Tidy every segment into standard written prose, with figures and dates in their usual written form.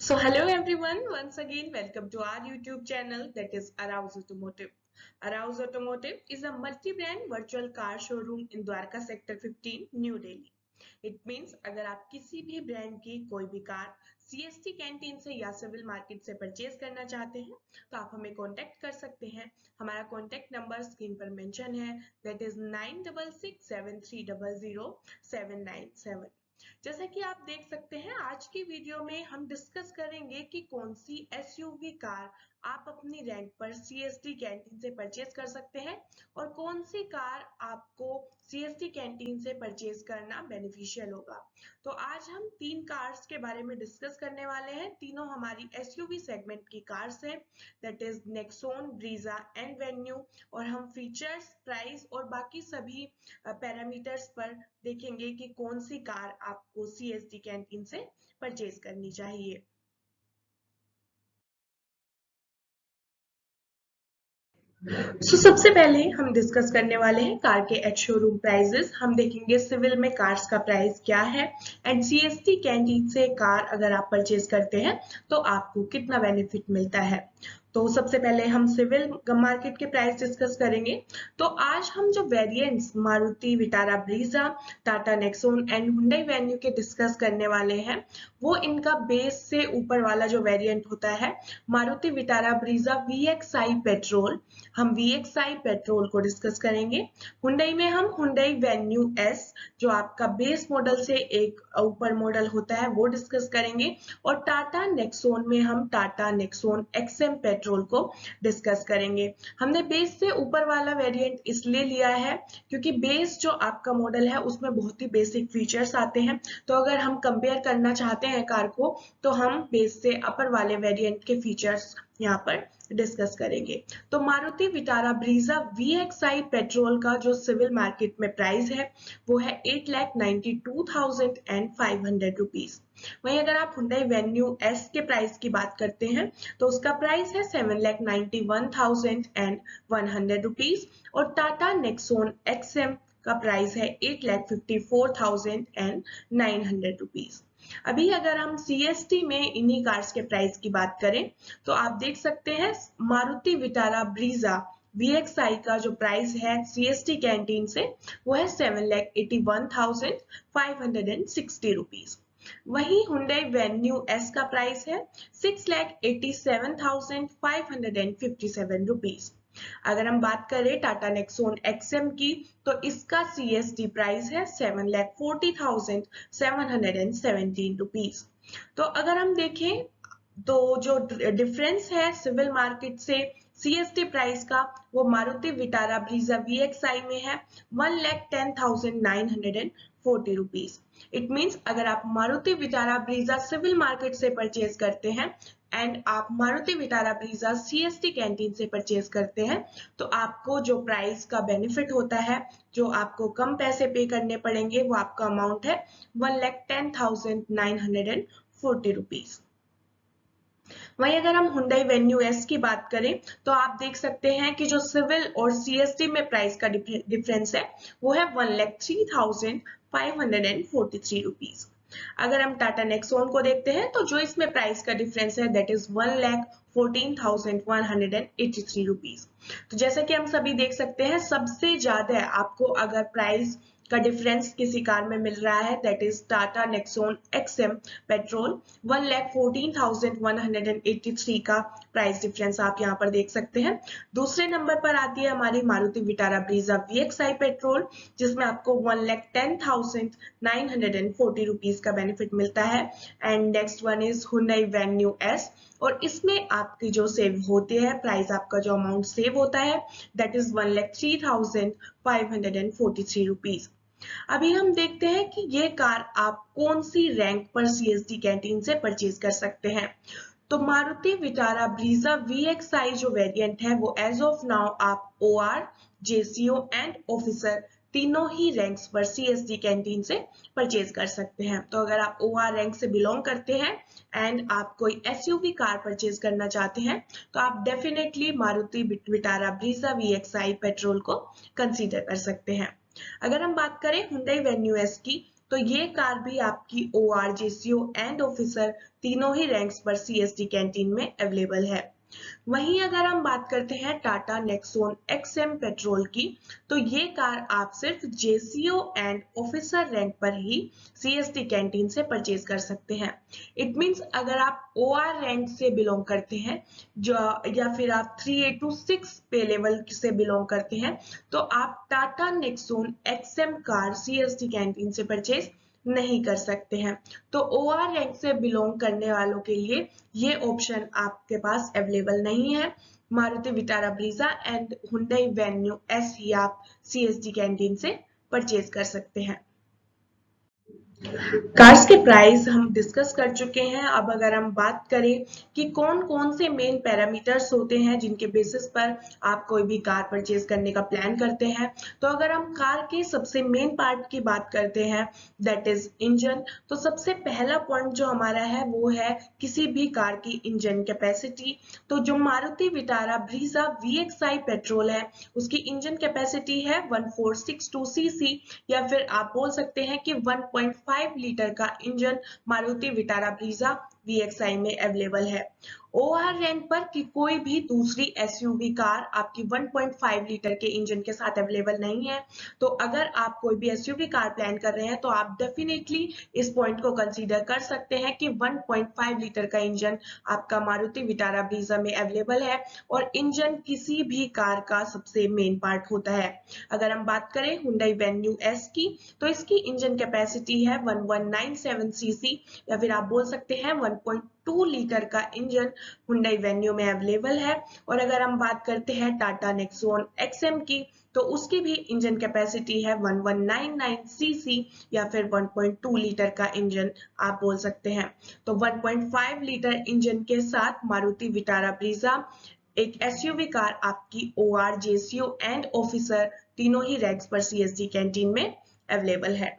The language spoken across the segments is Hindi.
So hello everyone, once again welcome to our YouTube channel that is Arouse Automotive. Arouse Automotive is a multi-brand virtual car showroom in Dwarka Sector 15, New Delhi. It means अगर आप किसी भी ब्रांड की कोई भी कार CST कैंटीन से या सिविल मार्केट से परचेज करना चाहते हैं तो आप हमें कांटेक्ट कर सकते हैं। हमारा कांटेक्ट नंबर स्क्रीन पर मेंशन है, दैट इज 9667300797। जैसा कि आप देख सकते हैं आज की वीडियो में हम डिस्कस करेंगे कि कौन सी एसयूवी कार आप अपनी रेंट पर सीएसटी कैंटीन से परचेज कर सकते हैं और कौन सी कार आपको सीएसटी कैंटीन से परचेज करना बेनिफिशियल होगा। तो आज हम तीन कार्स के बारे में डिस्कस करने वाले हैं। तीनों हमारी एसयूवी सेगमेंट की कार्स हैं, that is Nexon, Brezza and venue. और हम फीचर्स, प्राइस और बाकी सभी पैरामीटर्स पर देखेंगे कि कौन सी कार आपको सीएसटी कैंटीन से परचेज करनी चाहिए। सबसे पहले हम डिस्कस करने वाले हैं कार के एट शोरूम प्राइजेस। हम देखेंगे सिविल में कार्स का प्राइस क्या है एंड सीएसटी कैंटीन से कार अगर आप परचेज करते हैं तो आपको कितना बेनिफिट मिलता है। तो सबसे पहले हम सिविल मार्केट के प्राइस डिस्कस करेंगे। तो आज हम जो variants Maruti Vitara Brezza, Tata Nexon and Hyundai venue के डिस्कस करने वाले हैं वो इनका बेस से ऊपर वाला जो वेरिएंट होता है Maruti Vitara Brezza VXI petrol, हम VXI पेट्रोल को डिस्कस करेंगे। हुंडई में हम हुंडई वेन्यू एस जो आपका बेस मॉडल से एक ऊपर मॉडल होता है वो डिस्कस करेंगे। और टाटा नेक्सॉन में हम टाटा नेक्सॉन XM पेट्रोल को डिस्कस करेंगे। हमने बेस से ऊपर वाला वेरिएंट इसलिए लिया है क्योंकि बेस जो आपका मॉडल है उसमें बहुत ही बेसिक फीचर्स आते हैं, तो अगर हम कंपेयर करना चाहते हैं कार को तो हम बेस से अपर वाले वेरिएंट के फीचर्स यहाँ पर डिस्कस करेंगे। तो Maruti Vitara Brezza VXI petrol का जो सिविल मार्केट में प्राइस है वो है 8,92,500 रुपीज। वहीं अगर आप हुंडई वेन्यू एस के प्राइस की बात करते हैं तो उसका प्राइस है 7,91,100 रुपीज। और टाटा नेक्सॉन XM का प्राइस है 8,54,900 रुपीज। अभी अगर हम सीएसटी में इन्हीं कार्स के प्राइस की बात करें तो आप देख सकते हैं मारुति विटारा ब्रीजा VXI का जो प्राइस है सीएसटी कैंटीन से वो है 7,81,560 रुपीज। वहीं हुंडई वेन्यू एस का प्राइस है 6,87,557 रुपीज। अगर हम बात करें टाटा नेक्सॉन XM की तो इसका CST प्राइस है 7,40,717 रुपीज। तो अगर हम देखें तो जो डिफरेंस है सिविल मार्केट से CST प्राइस का वो मारुति विटारा ब्रीजा VXI में है 1,10,940 रुपीज। इट मीन्स अगर आप Maruti Vitara Brezza civil market से परचेज करते हैं एंड आप Maruti Vitara Brezza CST canteen से परचेज करते हैं तो आपको जो प्राइस का बेनिफिट होता है, जो आपको कम पैसे पे करने पड़ेंगे, वो आपका अमाउंट है 1,10,940 रुपीज। वहीं अगर हम हुंडई वेन्यू एस की बात करें तो आप देख सकते हैं कि जो सिविल और सीएसटी में प्राइस का डिफरेंस है वो है 1,03,543 रुपीज। अगर हम टाटा नेक्सॉन को देखते हैं तो जो इसमें प्राइस का डिफरेंस है दैट इज 1,14,183 रुपीज। तो जैसे कि हम सभी देख सकते हैं सबसे ज्यादा आपको अगर प्राइस का डिफरेंस किसी कार में मिल रहा है that is Tata Nexon XM petrol 1,14,183 का प्राइस डिफरेंस आप यहाँ पर देख सकते हैं। दूसरे नंबर पर आती है हमारी Maruti Vitara Brezza VXI petrol जिसमें आपको 1,10,940 रुपीज का बेनिफिट मिलता है। And next one is Hyundai Venue S और इसमें आपकी जो सेव होती है प्राइस, आपका जो अमाउंट सेव होता है दैट इज 1,03,543 रुपीज। अभी हम देखते हैं कि ये कार आप कौन सी रैंक पर CST कैंटीन से परचेज कर सकते हैं। तो मारुति विटारा ब्रीजा VXI जो वेरिएंट है वो एज ऑफ नाउ आप OR, JCO एंड ऑफिसर तीनों ही रैंक्स पर CST कैंटीन से परचेज कर सकते हैं। तो अगर आप OR रैंक से बिलोंग करते हैं एंड आप कोई SUV कार परचेज करना चाहते हैं तो आप definitely Maruti Vitara Brezza VXI petrol को कंसीडर कर सकते हैं। अगर हम बात करें हुंडई वेन्यू एस की तो ये कार भी आपकी OR, JCO एंड ऑफिसर तीनों ही रैंक्स पर CST कैंटीन में अवेलेबल है। वहीं अगर हम बात करते हैं टाटा नेक्सॉन XM पेट्रोल की, तो ये कार आप सिर्फ JCO एंड ऑफिसर रैंक पर ही CST कैंटीन से परचेज कर सकते हैं। इट मींस अगर आप OR रैंक से बिलोंग करते हैं जो या फिर आप 3A to 6 पे लेवल से बिलोंग करते हैं, तो आप Tata Nexon XM car CST canteen से परचेज नहीं कर सकते हैं। तो OR रैंक से बिलोंग करने वालों के लिए ये ऑप्शन आपके पास अवेलेबल नहीं है। Maruti Vitara Brezza and Hyundai Venue S ही आप CST कैंटीन से परचेज कर सकते हैं। कार्स के प्राइस हम डिस्कस कर चुके हैं। अब अगर हम बात करें कि कौन कौन से मेन पैरामीटर्स होते हैं जिनके बेसिस पर आप कोई भी कार परचेज करने का प्लान करते हैं, तो अगर हम कार के सबसे मेन पार्ट की बात करते हैं, दैट इज इंजन, तो सबसे पहला पॉइंट जो हमारा है वो है किसी भी कार की इंजन कैपेसिटी। तो जो Maruti Vitara Brezza VXI petrol है, उसकी इंजन कैपेसिटी है 1462 सीसी, या फिर आप बोल सकते हैं कि 1.5 लीटर का engine Maruti Vitara Brezza VXI में अवेलेबल है। OR रैंक पर कि कोई भी दूसरी SUV कार आपकी 1.5 लीटर के इंजन के साथ अवेलेबल नहीं है। तो अगर आप कोई भी SUV कार प्लान कर रहे हैं तो आप डेफिनेटली इस पॉइंट को कंसीडर कर सकते हैं कि 1.5 लीटर का इंजन आपका मारुति विटारा ब्रीजा में अवेलेबल है, और इंजन किसी भी कार का सबसे मेन पार्ट होता है। अगर हम बात करें हुंडई वेन्यू एस की, तो इसकी इंजन कैपेसिटी है 1197 सीसी, या फिर आप बोल सकते हैं 1.2 लीटर का इंजन हुंडई वेन्यू में अवेलेबल है। और अगर हम बात करते हैं टाटा नेक्सॉन XM की, तो उसकी भी इंजन कैपेसिटी है 1199 सीसी, या फिर 1.2 लीटर का इंजन आप बोल सकते हैं। तो 1.5 लीटर इंजन के साथ मारुति विटारा ब्रीजा एक SUV कार आपकी OR, JCO एंड ऑफिसर तीनों ही रैंक्स पर CST कैंटीन में अवेलेबल है।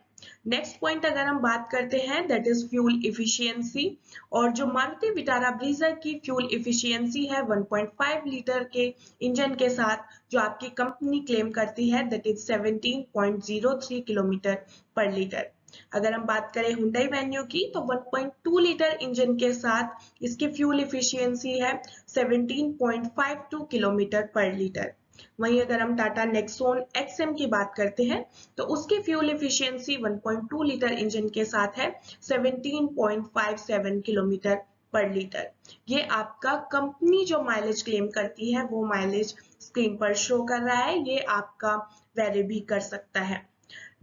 नेक्स्ट पॉइंट अगर हम बात करते हैं, दैट इज फ्यूल इफिशियंसी। और जो मारुति विटारा ब्रीजा की फ्यूल इफिशियंसी है 1.5 लीटर के इंजन के साथ, जो आपकी कंपनी क्लेम करती है, दैट इज 17.03 किलोमीटर पर लीटर। अगर हम बात करें हुंडई वेन्यू की, तो 1.2 लीटर इंजन के साथ इसकी फ्यूल इफिशियंसी है 17.52 किलोमीटर पर लीटर। वहीं अगर हम टाटा नेक्सॉन XM की बात करते हैं, तो उसकी फ्यूल एफिशिएंसी 1.2 लीटर इंजन के साथ है 17.57 किलोमीटर पर लीटर। ये आपका कंपनी जो माइलेज क्लेम करती है वो माइलेज स्क्रीन पर शो कर रहा है, ये आपका वेरी भी कर सकता है।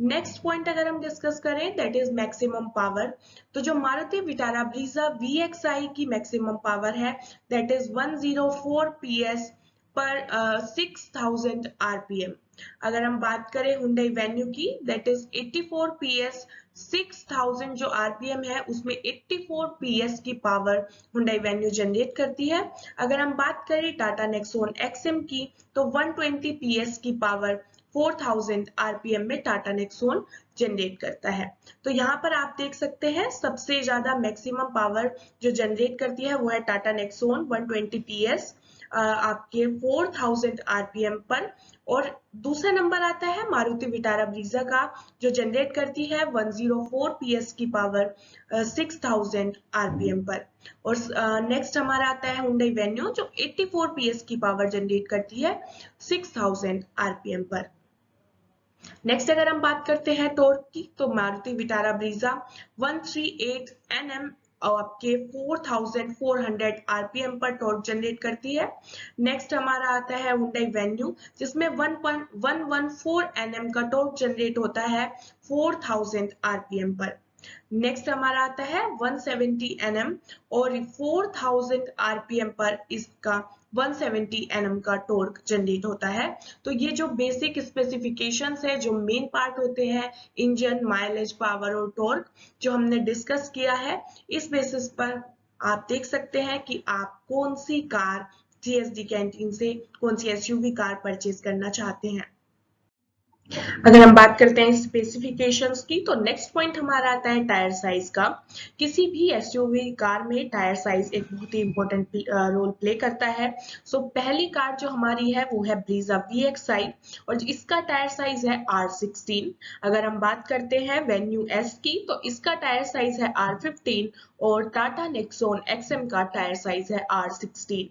नेक्स्ट पॉइंट अगर हम डिस्कस करें, दैट इज मैक्सिमम पावर। तो जो मारुति विटारा ब्रीजा VXI की मैक्सिमम पावर है, दैट इज 104 PS पर 6000 RPM। अगर हम बात करें हुंडई वेन्यू की, दैट इज 84 PS, 6000 जो RPM है उसमें 84 PS की पावर हुंडई वेन्यू जनरेट करती है। अगर हम बात करें टाटा नेक्सॉन XM की, तो 120 PS की पावर 4000 RPM में टाटा नेक्सॉन जनरेट करता है। तो यहाँ पर आप देख सकते हैं सबसे ज्यादा मैक्सिमम पावर जो जनरेट करती है वो है टाटा नेक्सॉन 120 PS आपके 4000 RPM पर, और दूसरा नंबर आता है मारुति विटारा ब्रीजा का जो जनरेट करती है 104 PS की पावर 6000 RPM पर। और नेक्स्ट हमारा आता है हुंडई वेन्यू जो 84 PS की पावर जनरेट करती है 6000 RPM पर। नेक्स्ट अगर हम बात करते हैं टॉर्क की, तो मारुति विटारा ब्रीजा 138 Nm और आपके 4400 RPM पर टॉर्क जनरेट करती है। नेक्स्ट हमारा आता है हुंडई वेन्यू जिसमें 1.114 Nm का टॉर्क जनरेट होता है 4000 RPM पर। नेक्स्ट हमारा आता है 170 Nm और 4000 RPM पर इसका 170 Nm का टॉर्क जनरेट होता है। तो ये जो बेसिक स्पेसिफिकेशंस है, जो मेन पार्ट होते हैं इंजन, माइलेज, पावर और टॉर्क, जो हमने डिस्कस किया है, इस बेसिस पर आप देख सकते हैं कि आप कौन सी कार CST कैंटीन से, कौन सी SUV कार परचेज करना चाहते हैं। अगर हम बात करते हैं स्पेसिफिकेशंस की, तो नेक्स्ट पॉइंट हमारा आता है टायर साइज का। किसी भी एसयूवी कार में टायर साइज एक बहुत ही इंपॉर्टेंट रोल प्ले करता है। सो पहली कार जो हमारी है वो है ब्रीजा VXI और इसका टायर साइज है R16। अगर हम बात करते हैं वेन्यू एस की, तो इसका टायर साइज है R15 और टाटा नेक्सॉन XM का टायर साइज है R16।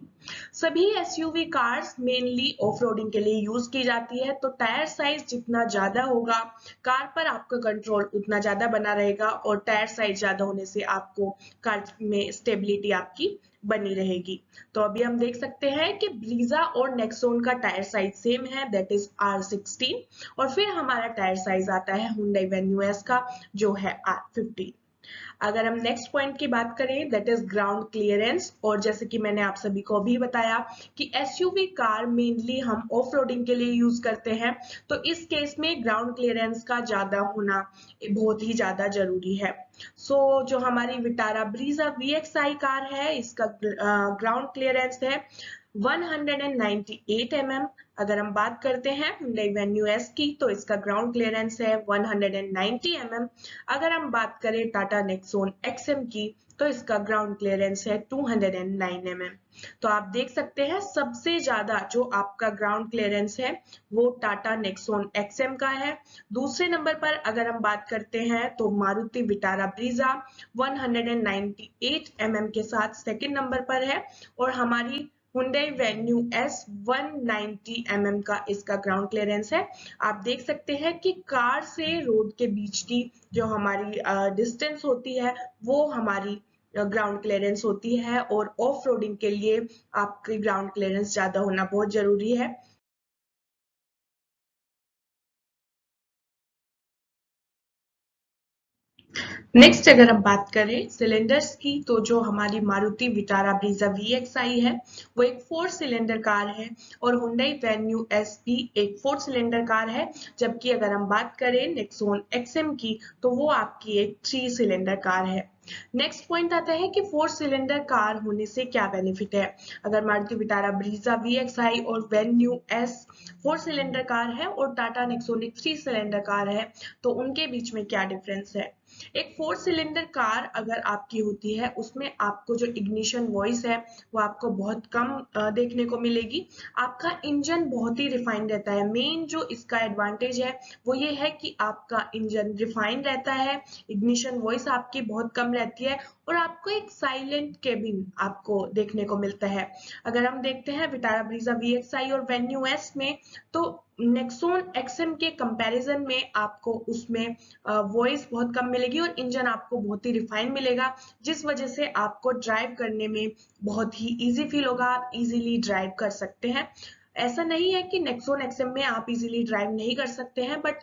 सभी SUV cars mainly off roading के लिए यूज की जाती है, तो टायर साइज जितना ज्यादा होगा कार पर आपका कंट्रोल उतना ज्यादा बना रहेगा और टायर साइज ज्यादा होने से आपको कार में स्टेबिलिटी आपकी बनी रहेगी। तो अभी हम देख सकते हैं कि ब्रीजा और नेक्सॉन का टायर साइज सेम है, दैट इज R16। और फिर हमारा टायर साइज आता है हुंडई वेन्यू एस का जो है R15। अगर हम नेक्स्ट पॉइंट की बात करें दैट इज ग्राउंड क्लियरेंस, और जैसे कि मैंने आप सभी को अभी बताया कि एसयूवी कार मेनली हम ऑफ रोडिंग के लिए यूज करते हैं, तो इस केस में ग्राउंड क्लियरेंस का ज्यादा होना बहुत ही ज्यादा जरूरी है। जो हमारी विटारा ब्रीजा VXI कार है, इसका ग्राउंड क्लियरेंस है 198 mm। अगर हम बात करते हैं Hyundai Venue S की, तो इसका ग्राउंड क्लियरेंस है 190 mm। अगर हम बात करें टाटा नेक्सॉन XM की, तो इसका ग्राउंड क्लियरेंस है 209 mm। तो आप देख सकते हैं सबसे ज्यादा जो आपका ग्राउंड क्लियरेंस है वो टाटा नेक्सॉन XM का है। दूसरे नंबर पर अगर हम बात करते हैं तो मारुति विटारा ब्रीजा 198 mm के साथ सेकंड नंबर पर है, और हमारी Hyundai Venue S 190 mm का इसका ग्राउंड क्लियरेंस है। आप देख सकते हैं कि कार से रोड के बीच की जो हमारी डिस्टेंस होती है वो हमारी ग्राउंड क्लियरेंस होती है, और ऑफ रोडिंग के लिए आपकी ग्राउंड क्लियरेंस ज्यादा होना बहुत जरूरी है। नेक्स्ट अगर हम बात करें सिलेंडर्स की, तो जो हमारी मारुति विटारा ब्रीजा VXI है वो एक 4 सिलेंडर कार है, और Hyundai Venue S भी एक 4 सिलेंडर कार है। जबकि अगर हम बात करें नेक्सॉन XM की, तो वो आपकी एक 3 सिलेंडर कार है। नेक्स्ट पॉइंट आता है कि 4 सिलेंडर कार होने से क्या बेनिफिट है। अगर मारुति विटारा ब्रीजा VXI और वेन्यू S 4 सिलेंडर कार है और टाटा नेक्सॉन एक 3 सिलेंडर कार है, तो उनके बीच में क्या डिफरेंस है। एक 4 सिलेंडर कार अगर आपकी होती है, उसमें आपको जो इग्निशन वॉइस है वो आपको बहुत कम देखने को मिलेगी। आपका इंजन बहुत ही रिफाइंड रहता है। मेन जो इसका एडवांटेज है वो ये है कि आपका इंजन रिफाइंड रहता है, इग्निशन वॉइस आपकी बहुत कम रहती है, और आपको एक साइलेंट केबिन आपको देखने को मिलता है। अगर हम देखते हैं विटारा ब्रीजा VXI और वेन्यू एस में, तो नेक्सॉन XM के कंपैरिजन में आपको उसमें वॉइस बहुत कम मिलेगी और इंजन आपको बहुत ही रिफाइन मिलेगा, जिस वजह से आपको ड्राइव करने में बहुत ही इजी फील होगा, आप इजीली ड्राइव कर सकते हैं। ऐसा नहीं है कि नेक्सॉन XM में आप इजीली ड्राइव नहीं कर सकते हैं, बट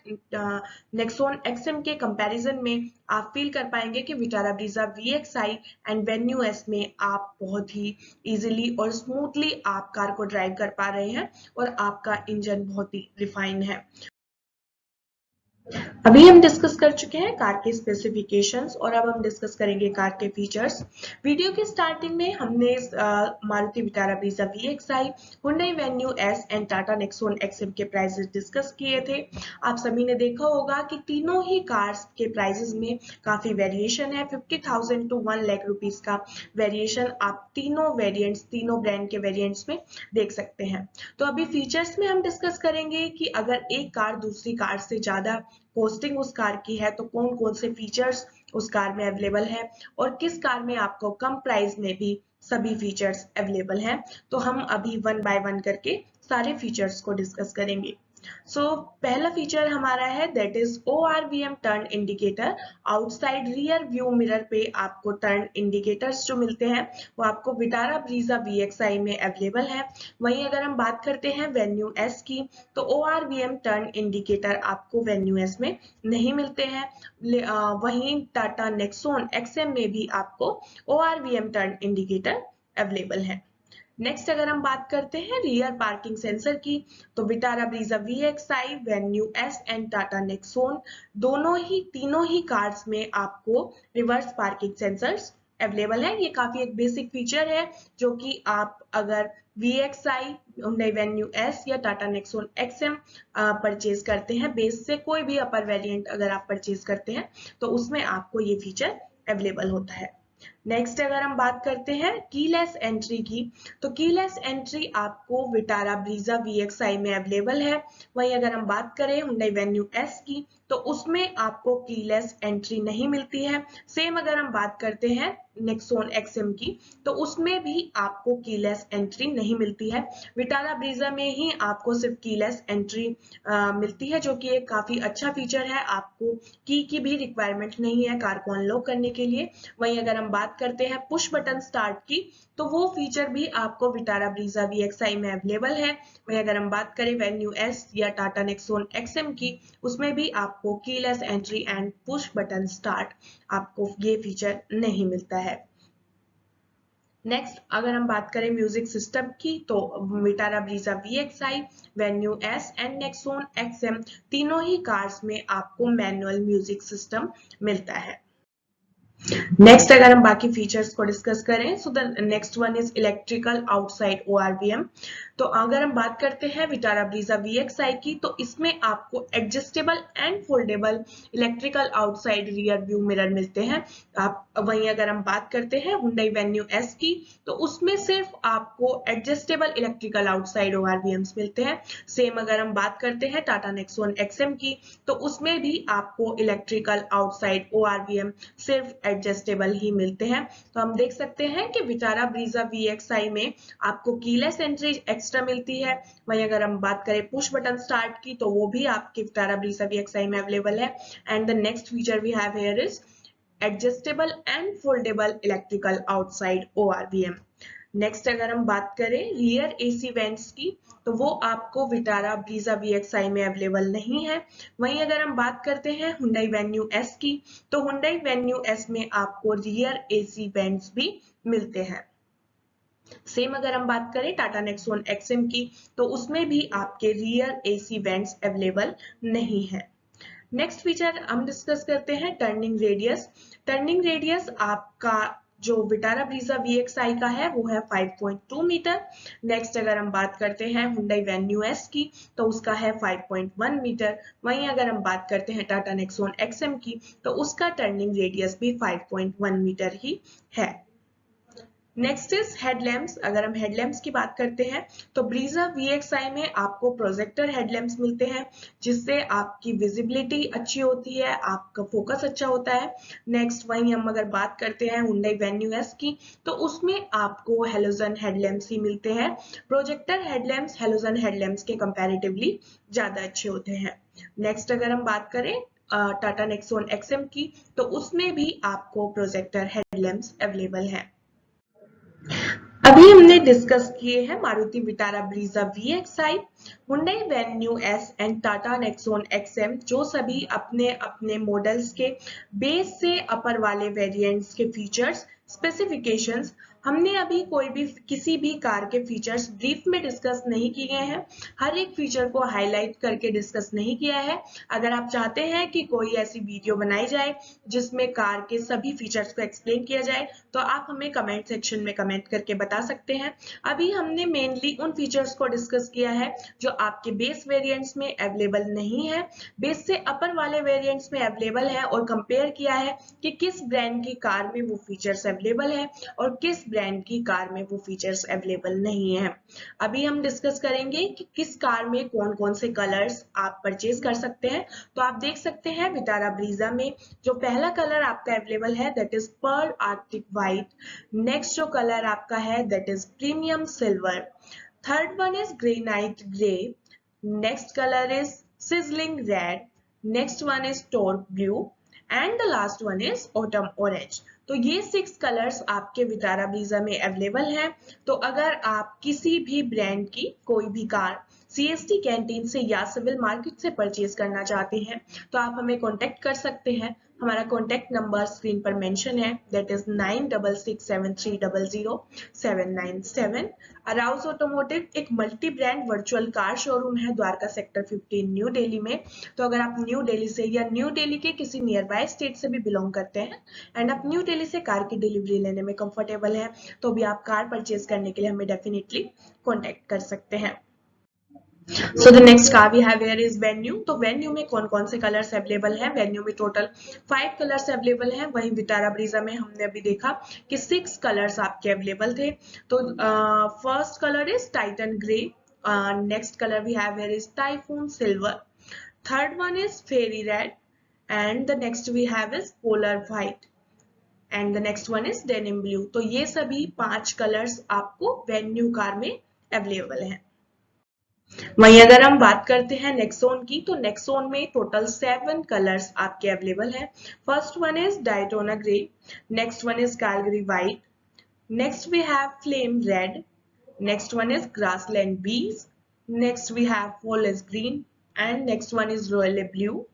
नेक्सॉन XM के कंपैरिजन में आप फील कर पाएंगे कि Vitara Brezza VXI and venue S में आप बहुत ही इजीली और स्मूथली आप कार को ड्राइव कर पा रहे हैं, और आपका इंजन बहुत ही रिफाइन है। अभी हम डिस्कस कर चुके हैं कार के स्पेसिफिकेशंस, और अब हम डिस्कस करेंगे कार के फीचर्स। वीडियो के स्टार्टिंग में हमने Maruti Vitara Brezza VXI, Hyundai Venue S and Tata Nexon XM के प्राइसेस डिस्कस किए थे। आप सभी ने देखा होगा कि तीनों ही कार्स के प्राइसेस में काफी वेरिएशन है। 50,000 टू 1 लाख रुपीस का वेरिएशन आप तीनों वेरिएंट्स, तीनों ब्रांड के वेरिएंट्स में देख सकते हैं। तो अभी फीचर्स में हम डिस्कस करेंगे कि अगर एक कार दूसरी कार से ज्यादा कॉस्टिंग उस कार की है तो कौन कौन से फीचर्स उस कार में अवेलेबल है, और किस कार में आपको कम प्राइस में भी सभी फीचर्स अवेलेबल हैं। तो हम अभी वन बाय वन करके सारे फीचर्स को डिस्कस करेंगे। पहला फीचर हमारा है that is ORVM turn indicator. Outside rear view mirror पे आपको टर्न इंडिकेटर्स जो मिलते हैं वो आपको विटारा ब्रीजा VXI में अवेलेबल है। वहीं अगर हम बात करते हैं वेन्यू S की, तो ORVM टर्न इंडिकेटर आपको वेन्यू S में नहीं मिलते हैं। वहीं टाटा नेक्सॉन XM में भी आपको ORVM टर्न इंडिकेटर अवेलेबल है। नेक्स्ट अगर हम बात करते हैं रियर पार्किंग सेंसर की, तो Vitara Brezza VXI, venue S and Tata Nexon तीनों ही कार्स में आपको रिवर्स पार्किंग सेंसर्स अवेलेबल है। ये काफी एक बेसिक फीचर है जो कि आप अगर VXI, Hyundai Venue S या टाटा नेक्सॉन XM परचेज करते हैं, बेस से कोई भी अपर वेरिएंट अगर आप परचेज करते हैं तो उसमें आपको ये फीचर अवेलेबल होता है। नेक्स्ट अगर हम बात करते हैं कीलेस एंट्री की, तो कीलेस एंट्री आपको विटारा ब्रीजा VXI में अवेलेबल है। वहीं अगर हम बात करें Hyundai Venue S की, तो उसमें आपको कीलेस एंट्री नहीं मिलती है। सेम अगर हम बात करते हैं नेक्सॉन XM की, तो उसमें भी आपको कीलेस एंट्री नहीं मिलती है। विटारा ब्रीजा में ही आपको सिर्फ कीलेस एंट्री मिलती है, जो कि एक काफी अच्छा फीचर है। आपको की भी रिक्वायरमेंट नहीं है कार को अनलॉक करने के लिए। वहीं अगर हम बात करते हैं पुश बटन स्टार्ट की, तो वो फीचर भी आपको विटारा ब्रीजा VXI में अवेलेबल है। वहीं अगर हम बात करें वेन्यू S या टाटा नेक्सॉन XM की, उसमें भी आपको keyless entry and push button start आपको ये फीचर नहीं मिलता है। नेक्स्ट अगर हम बात करें म्यूजिक सिस्टम की, तो Vitara Brezza VXI, venue S and Nexon XM तीनों ही कार्स में आपको मैनुअल म्यूजिक सिस्टम मिलता है। नेक्स्ट अगर हम बाकी फीचर्स को डिस्कस करें, so the next one is electrical outside ORVM। तो अगर हम बात करते हैं विटारा ब्रीजा VXI की, तो इसमें आपको adjustable and foldable electrical outside rear view mirror मिलते हैं। आप वहीं अगर हम बात करते हैं Hyundai Venue S की, तो उसमें सिर्फ आपको एडजस्टेबल इलेक्ट्रिकल आउटसाइड ORVMs मिलते हैं। सेम अगर हम बात करते हैं टाटा नेक्सॉन XM की, तो उसमें भी आपको इलेक्ट्रिकल आउटसाइड ORVM सिर्फ एडजस्टेबल ही मिलते हैं। तो हम देख सकते हैं कि विटारा ब्रीजा VXI में आपको कीलेस एंट्री एक्स्ट्रा मिलती है। वहीं अगर हम बात करें पुश बटन स्टार्ट की, तो वो भी आपके विटारा ब्रीजा VXI में अवेलेबल है। And the next feature we have here is adjustable and foldable electrical outside ORVM। Next अगर हम बात करें रियर AC वेंट्स की, तो वो आपको विटारा ब्रीजा VXI में अवेलेबल नहीं है। वहीं अगर हम बात करते हैं Hyundai Venue S की, तो Hyundai Venue S में आपको रियर AC वेंट्स भी मिलते हैं। सेम अगर हम बात करें टाटा नेक्सॉन XM की, तो उसमें भी आपके रियर AC वेंट्स अवेलेबल नहीं है। नेक्स्ट फीचर हम डिस्कस करते हैं टर्निंग रेडियस। टर्निंग रेडियस आपका जो विटारा ब्रीजा VXI का है वो है 5.2 मीटर। नेक्स्ट अगर हम बात करते हैं Hyundai Venue S की, तो उसका है 5.1 मीटर। वहीं अगर हम बात करते हैं टाटा नेक्सॉन XM की, तो उसका टर्निंग रेडियस भी 5.1 मीटर ही है। Next is headlamps. अगर हम हेडलैम्प्स की बात करते हैं, तो ब्रीजा VXI में आपको प्रोजेक्टर हेडलैम्प्स मिलते हैं, जिससे आपकी विजिबिलिटी अच्छी होती है, आपका फोकस अच्छा होता है। नेक्स्ट वहीं हम अगर बात करते हैं Hyundai Venue S की, तो उसमें आपको हेलोजन हेडलैम्प्स ही मिलते हैं। प्रोजेक्टर हेडलैम्प्स हेलोजन हेडलैम्प्स के कंपैरेटिवली ज्यादा अच्छे होते हैं। नेक्स्ट अगर हम बात करें टाटा नेक्सॉन XM की, तो उसमें भी आपको प्रोजेक्टर हेडलैम्प्स अवेलेबल है। अभी हमने डिस्कस किए हैं Maruti Vitara Brezza VXI, Hyundai Venue S and Tata Nexon XM, जो सभी अपने अपने मॉडल्स के बेस से अपर वाले वेरिएंट्स के फीचर्स स्पेसिफिकेशंस। हमने अभी कोई भी किसी भी कार के फीचर्स ब्रीफ में डिस्कस नहीं किए हैं, हर एक फीचर को हाईलाइट करके डिस्कस नहीं किया है। अगर आप चाहते हैं कि कोई ऐसी वीडियो बनाई जाए जिसमें कार के सभी फीचर्स को एक्सप्लेन किया जाए, तो आप हमें कमेंट सेक्शन में कमेंट करके बता सकते हैं। अभी हमने मेनली उन फीचर्स को डिस्कस किया है जो आपके बेस वेरिएंट्स में अवेलेबल नहीं है, बेस से अपर वाले वेरिएंट्स में अवेलेबल है, और कंपेयर किया है कि किस ब्रांड की कार में वो फीचर्स अवेलेबल है और किस ब्रांड की कार में वो फीचर्स अवेलेबल नहीं है। अभी हम डिस्कस करेंगे कि किस कार में कौन कौन से कलर्स आप परचेज कर सकते हैं। तो आप देख सकते हैं विटारा ब्रीजा में जो पहला कलर आपका अवेलेबल है that is pearl arctic white. Next जो कलर आपका है that is premium silver. Third one is granite grey. Next colour is sizzling red. Next one is torque blue and the last one is autumn orange. तो ये 6 कलर्स आपके विटारा ब्रीजा में अवेलेबल हैं। तो अगर आप किसी भी ब्रांड की कोई भी कार CST कैंटीन से या सिविल मार्केट से परचेज करना चाहते हैं, तो आप हमें कांटेक्ट कर सकते हैं। हमारा कॉन्टैक्ट नंबर स्क्रीन पर मेंशन है, दैट इज 9667300797। अराउज ऑटोमोटिव एक multi brand virtual car showroom है द्वारका सेक्टर 15 न्यू दिल्ली में। तो अगर आप न्यू दिल्ली से या न्यू दिल्ली के किसी नियर बाय स्टेट से भी बिलोंग करते हैं एंड आप न्यू दिल्ली से कार की डिलीवरी लेने में कंफर्टेबल है तो भी आप कार परचेज करने के लिए हमें डेफिनेटली कॉन्टेक्ट कर सकते हैं। So the next car we have here is Venue। तो Venue में कौन कौन से कलर्स अवेलेबल हैं? Venue में टोटल 5 कलर्स अवेलेबल हैं। वहीं विटारा ब्रीजा में हमने अभी देखा कि 6 कलर्स आपके अवेलेबल थे। तो first colour is titan grey, next colour we have here is typhoon silver, third one is fiery red and the next we have is polar white and the next one is denim blue. तो ये सभी 5 कलर्स आपको Venue कार में अवेलेबल हैं। वहीं अगर हम बात करते हैं नेक्सॉन की, तो नेक्सॉन में टोटल 7 कलर्स आपके अवेलेबल है। First one is Daytona grey, next one is Calgary white, next we have flame red, next one is grassland beige, next we have forest green and next one is royal blue,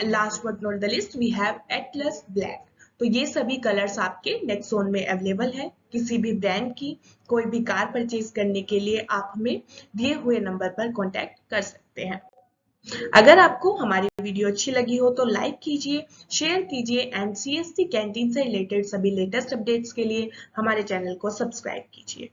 last but not the list we have Atlas black. तो ये सभी कलर्स आपके नेक्सॉन में अवेलेबल है। किसी भी ब्रांड की कोई भी कार परचेज करने के लिए आप हमें दिए हुए नंबर पर कांटेक्ट कर सकते हैं। अगर आपको हमारी वीडियो अच्छी लगी हो तो लाइक कीजिए, शेयर कीजिए एंड CST कैंटीन से रिलेटेड सभी लेटेस्ट अपडेट्स के लिए हमारे चैनल को सब्सक्राइब कीजिए।